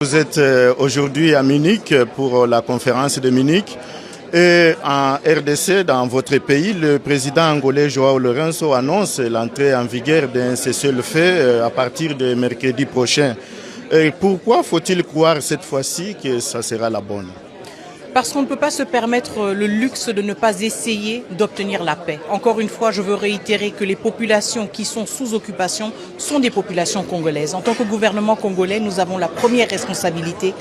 Vous êtes aujourd'hui à Munich pour la conférence de Munich et en RDC, dans votre pays, le président angolais João Lourenço annonce l'entrée en vigueur d'un cessez-le-feu à partir de mercredi prochain. Et pourquoi faut-il croire cette fois-ci que ça sera la bonne ? Parce qu'on ne peut pas se permettre le luxe de ne pas essayer d'obtenir la paix. Encore une fois, je veux réitérer que les populations qui sont sous occupation sont des populations congolaises. En tant que gouvernement congolais, nous avons la première responsabilité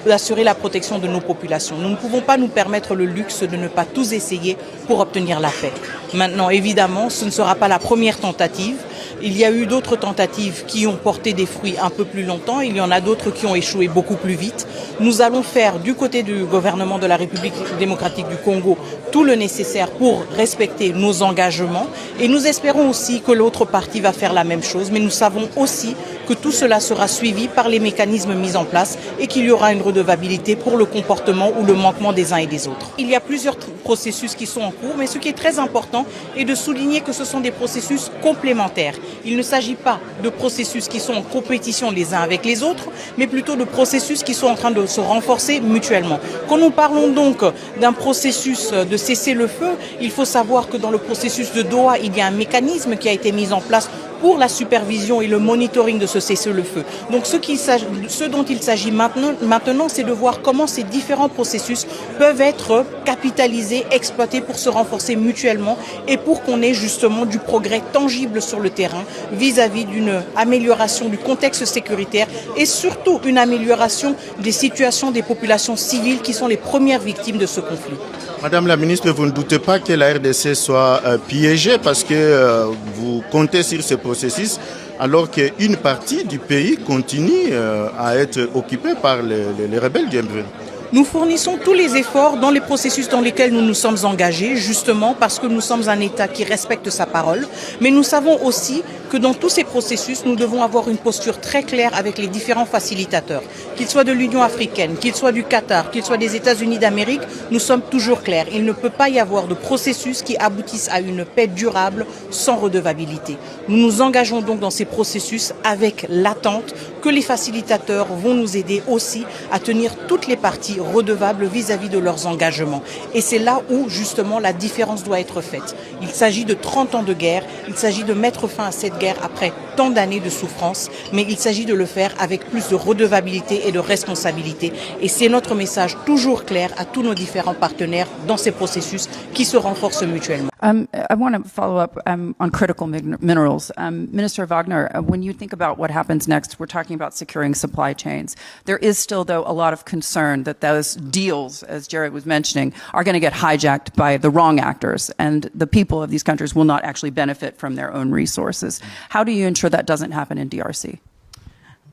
d'assurer la protection de nos populations. Nous ne pouvons pas nous permettre le luxe de ne pas tous essayer pour obtenir la paix. Maintenant, évidemment, ce ne sera pas la première tentative. Il y a eu d'autres tentatives qui ont porté des fruits un peu plus longtemps. Il y en a d'autres qui ont échoué beaucoup plus vite. Nous allons faire du côté du gouvernement de la République démocratique du Congo tout le nécessaire pour respecter nos engagements. Et nous espérons aussi que l'autre partie va faire la même chose. Mais nous savons aussi que tout cela sera suivi par les mécanismes mis en place et qu'il y aura une redevabilité pour le comportement ou le manquement des uns et des autres. Il y a plusieurs processus qui sont en cours, mais ce qui est très important est de souligner que ce sont des processus complémentaires. Il ne s'agit pas de processus qui sont en compétition les uns avec les autres, mais plutôt de processus qui sont en train de se renforcer mutuellement. Quand nous parlons donc d'un processus de cessez-le-feu, il faut savoir que dans le processus de Doha, il y a un mécanisme qui a été mis en place pour la supervision et le monitoring de ce cessez-le-feu. Donc ce dont il s'agit maintenant, c'est de voir comment ces différents processus peuvent être capitalisés, exploités pour se renforcer mutuellement et pour qu'on ait justement du progrès tangible sur le terrain vis-à-vis d'une amélioration du contexte sécuritaire et surtout une amélioration des situations des populations civiles qui sont les premières victimes de ce conflit. Madame la ministre, vous ne doutez pas que la RDC soit piégée parce que vous comptez sur ce processus alors qu'une partie du pays continue à être occupée par les rebelles du M20. Nous fournissons tous les efforts dans les processus dans lesquels nous nous sommes engagés, justement parce que nous sommes un État qui respecte sa parole. Mais nous savons aussi que dans tous ces processus, nous devons avoir une posture très claire avec les différents facilitateurs. Qu'ils soient de l'Union africaine, qu'ils soient du Qatar, qu'ils soient des États-Unis d'Amérique, nous sommes toujours clairs. Il ne peut pas y avoir de processus qui aboutissent à une paix durable sans redevabilité. Nous nous engageons donc dans ces processus avec l'attente que les facilitateurs vont nous aider aussi à tenir toutes les parties redevables vis-à-vis de leurs engagements. Et c'est là où, justement, la différence doit être faite. Il s'agit de 30 ans de guerre, il s'agit de mettre fin à cette guerre après tant d'années de souffrance, mais il s'agit de le faire avec plus de redevabilité et de responsabilité. Et c'est notre message toujours clair à tous nos différents partenaires dans ces processus qui se renforcent mutuellement. I want to follow up on critical minerals. Minister Wagner, when you think about what happens next, we're talking about securing supply chains. There is still, though, a lot of concern that those deals, as Jared was mentioning, are going to get hijacked by the wrong actors, and the people of these countries will not actually benefit from their own resources. How do you ensure that doesn't happen in DRC?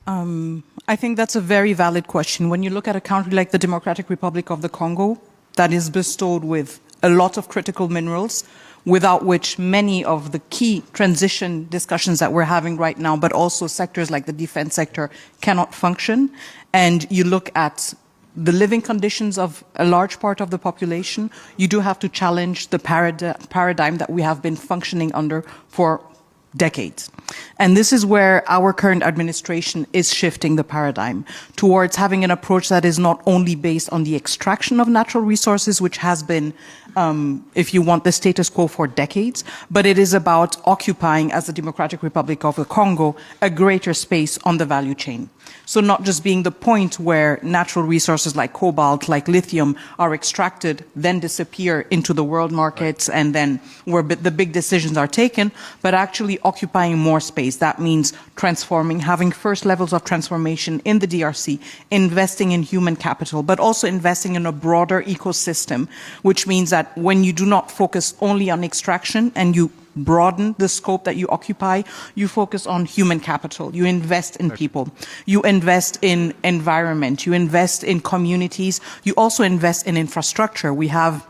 I think that's a very valid question. When you look at a country like the Democratic Republic of the Congo, that is bestowed with a lot of critical minerals, without which many of the key transition discussions that we're having right now, but also sectors like the defense sector, cannot function. And you look at the living conditions of a large part of the population, you do have to challenge the paradigm that we have been functioning under for decades. And this is where our current administration is shifting the paradigm towards having an approach that is not only based on the extraction of natural resources, which has been, if you want, the status quo for decades, but it is about occupying, as the Democratic Republic of the Congo, a greater space on the value chain. So not just being the point where natural resources like cobalt, like lithium are extracted, then disappear into the world markets and then where the big decisions are taken, but actually occupying more space. That means transforming, having first levels of transformation in the DRC, investing in human capital, but also investing in a broader ecosystem, which means that when you do not focus only on extraction and you broaden the scope that you occupy, you focus on human capital, you invest in people, you invest in environment, you invest in communities, you also invest in infrastructure. We have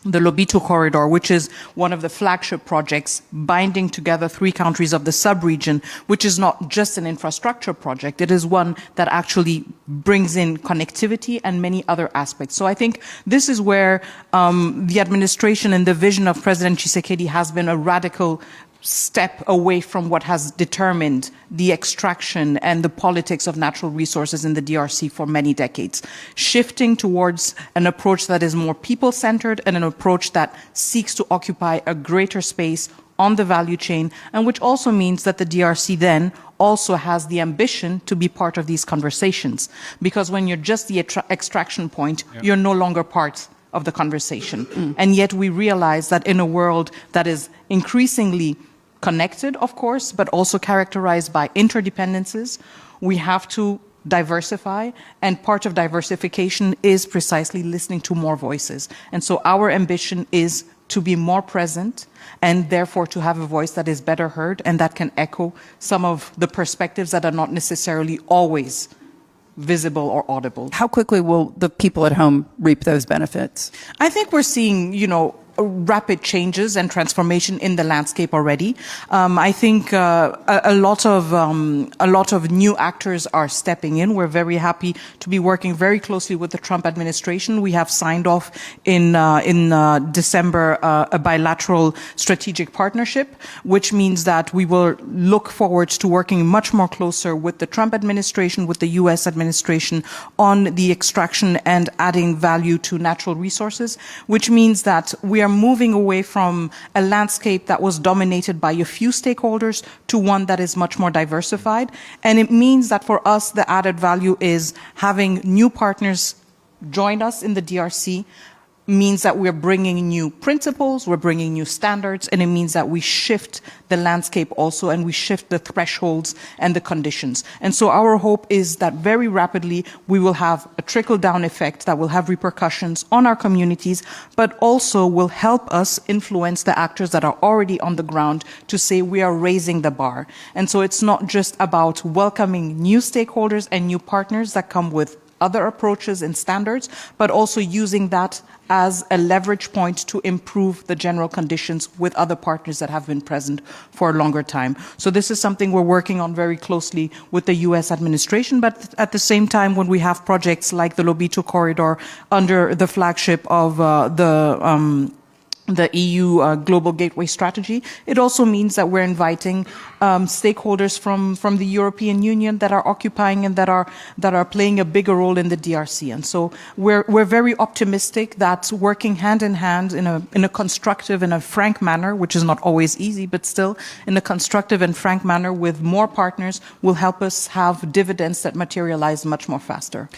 the Lobito Corridor, which is one of the flagship projects binding together 3 countries of the sub-region, which is not just an infrastructure project, it is one that actually brings in connectivity and many other aspects. So I think this is where the administration and the vision of President Tshisekedi has been a radical step away from what has determined the extraction and the politics of natural resources in the DRC for many decades, shifting towards an approach that is more people-centered and an approach that seeks to occupy a greater space on the value chain, and which also means that the DRC then also has the ambition to be part of these conversations. Because when you're just the extraction point, you're no longer part of the conversation. And yet we realize that in a world that is increasingly connected, of course, but also characterized by interdependencies, we have to diversify, and part of diversification is precisely listening to more voices. And so our ambition is to be more present and therefore to have a voice that is better heard and that can echo some of the perspectives that are not necessarily always visible or audible. How quickly will the people at home reap those benefits? I think we're seeing, rapid changes and transformation in the landscape already. I think a lot of new actors are stepping in. We're very happy to be working very closely with the Trump administration. We have signed off in December a bilateral strategic partnership, which means that we will look forward to working much more closer with the Trump administration, with the U.S. administration on the extraction and adding value to natural resources, which means that we are moving away from a landscape that was dominated by a few stakeholders to one that is much more diversified. And it means that for us, the added value is having new partners join us in the DRC, means that we're bringing new principles, we're bringing new standards, and it means that we shift the landscape also, and we shift the thresholds and the conditions. And so our hope is that very rapidly we will have a trickle-down effect that will have repercussions on our communities, but also will help us influence the actors that are already on the ground to say we are raising the bar. And so it's not just about welcoming new stakeholders and new partners that come with other approaches and standards, but also using that as a leverage point to improve the general conditions with other partners that have been present for a longer time. So this is something we're working on very closely with the U.S. administration, but at the same time, when we have projects like the Lobito Corridor under the flagship of the EU Global Gateway Strategy, it also means that we're inviting stakeholders from the European Union that are occupying and that are playing a bigger role in the DRC. And so we're very optimistic that working hand in hand in a constructive and a frank manner, which is not always easy, but still in a constructive and frank manner with more partners, will help us have dividends that materialize much more faster.